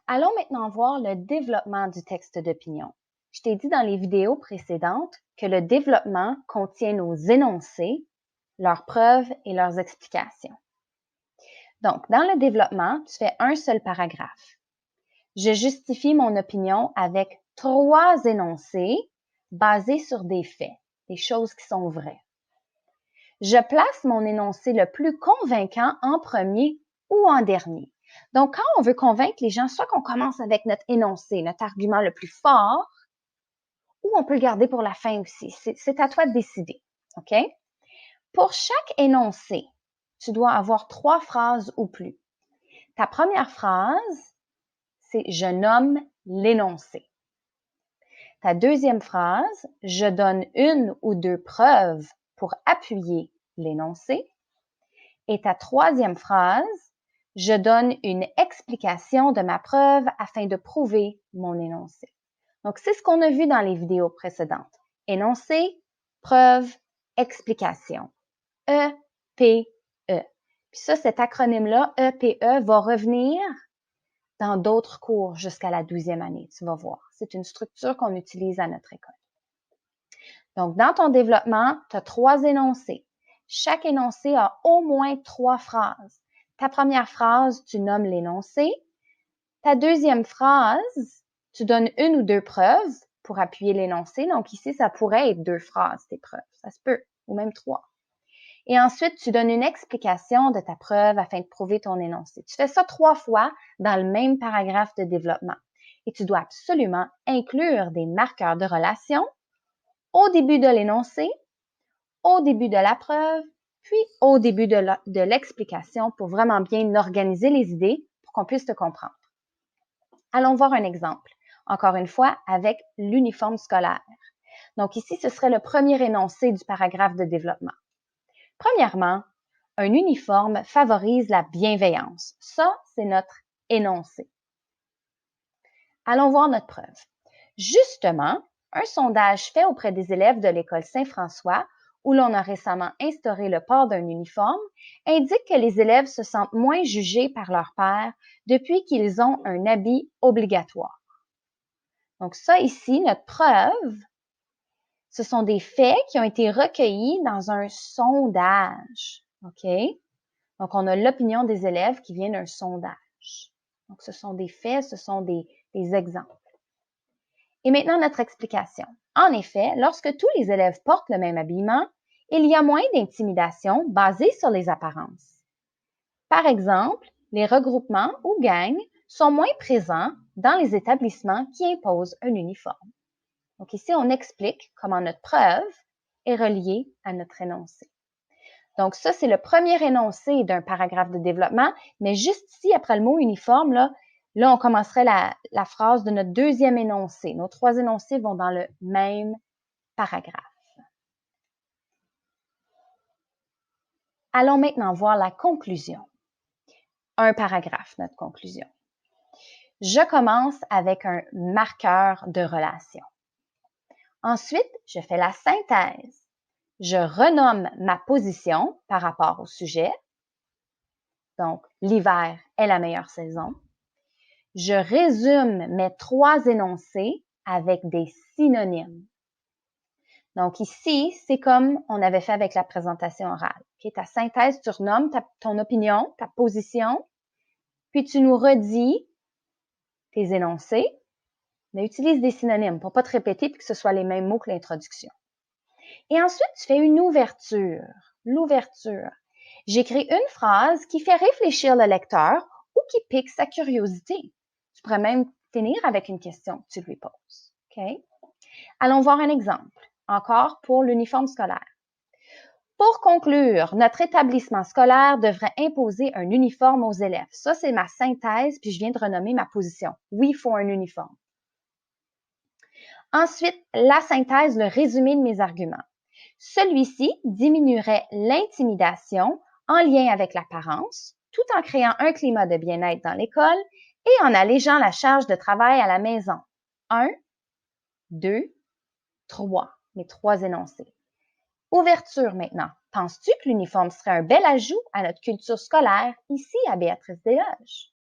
Allons maintenant voir le développement du texte d'opinion. Je t'ai dit dans les vidéos précédentes que le développement contient nos énoncés, leurs preuves et leurs explications. Donc, dans le développement, tu fais un seul paragraphe. Je justifie mon opinion avec 3 énoncés basés sur des faits, des choses qui sont vraies. Je place mon énoncé le plus convaincant en premier ou en dernier. Donc, quand on veut convaincre les gens, soit qu'on commence avec notre énoncé, notre argument le plus fort, ou on peut le garder pour la fin aussi. C'est à toi de décider. OK? Pour chaque énoncé, tu dois avoir 3 phrases ou plus. Ta première phrase, c'est « Je nomme l'énoncé ». Ta deuxième phrase, « Je donne 1 ou 2 preuves pour appuyer l'énoncé ». Et ta troisième phrase, « Je donne une explication de ma preuve afin de prouver mon énoncé ». Donc, c'est ce qu'on a vu dans les vidéos précédentes. Énoncé, preuve, explication. E-P-E. Puis ça, cet acronyme-là, E-P-E, va revenir dans d'autres cours jusqu'à la 12e année, tu vas voir. C'est une structure qu'on utilise à notre école. Donc, dans ton développement, tu as 3 énoncés. Chaque énoncé a au moins 3 phrases. Ta première phrase, tu nommes l'énoncé. Ta deuxième phrase, tu donnes 1 ou 2 preuves pour appuyer l'énoncé. Donc ici, ça pourrait être 2 phrases, tes preuves. Ça se peut, ou même 3. Et ensuite, tu donnes une explication de ta preuve afin de prouver ton énoncé. Tu fais ça 3 fois dans le même paragraphe de développement. Et tu dois absolument inclure des marqueurs de relation au début de l'énoncé, au début de la preuve, puis au début de l'explication pour vraiment bien organiser les idées pour qu'on puisse te comprendre. Allons voir un exemple, encore une fois, avec l'uniforme scolaire. Donc ici, ce serait le premier énoncé du paragraphe de développement. Premièrement, un uniforme favorise la bienveillance. Ça, c'est notre énoncé. Allons voir notre preuve. Justement, un sondage fait auprès des élèves de l'école Saint-François, où l'on a récemment instauré le port d'un uniforme, indique que les élèves se sentent moins jugés par leurs pairs depuis qu'ils ont un habit obligatoire. Donc ça ici, notre preuve, ce sont des faits qui ont été recueillis dans un sondage. OK? Donc, on a l'opinion des élèves qui vient d'un sondage. Donc, ce sont des faits, ce sont des exemples. Et maintenant, notre explication. En effet, lorsque tous les élèves portent le même habillement, il y a moins d'intimidation basée sur les apparences. Par exemple, les regroupements ou gangs sont moins présents dans les établissements qui imposent un uniforme. Donc ici, on explique comment notre preuve est reliée à notre énoncé. Donc ça, c'est le premier énoncé d'un paragraphe de développement, mais juste ici, après le mot uniforme, là on commencerait la phrase de notre deuxième énoncé. Nos 3 énoncés vont dans le même paragraphe. Allons maintenant voir la conclusion. Un paragraphe, notre conclusion. Je commence avec un marqueur de relation. Ensuite, je fais la synthèse. Je renomme ma position par rapport au sujet. Donc, l'hiver est la meilleure saison. Je résume mes 3 énoncés avec des synonymes. Donc ici, c'est comme on avait fait avec la présentation orale. Okay? Ta synthèse, tu renommes ton opinion, ta position, puis tu nous redis tes énoncés, mais utilise des synonymes pour ne pas te répéter puis que ce soit les mêmes mots que l'introduction. Et ensuite, tu fais une ouverture. L'ouverture. J'écris une phrase qui fait réfléchir le lecteur ou qui pique sa curiosité. Tu pourrais même finir avec une question que tu lui poses. Okay? Allons voir un exemple, encore pour l'uniforme scolaire. Pour conclure, notre établissement scolaire devrait imposer un uniforme aux élèves. Ça, c'est ma synthèse, puis je viens de renommer ma position. Oui, il faut un uniforme. Ensuite, la synthèse, le résumé de mes arguments. Celui-ci diminuerait l'intimidation en lien avec l'apparence, tout en créant un climat de bien-être dans l'école et en allégeant la charge de travail à la maison. 1, 2, 3, mes 3 énoncés. Ouverture maintenant. Penses-tu que l'uniforme serait un bel ajout à notre culture scolaire ici à Béatrice-des-Loges?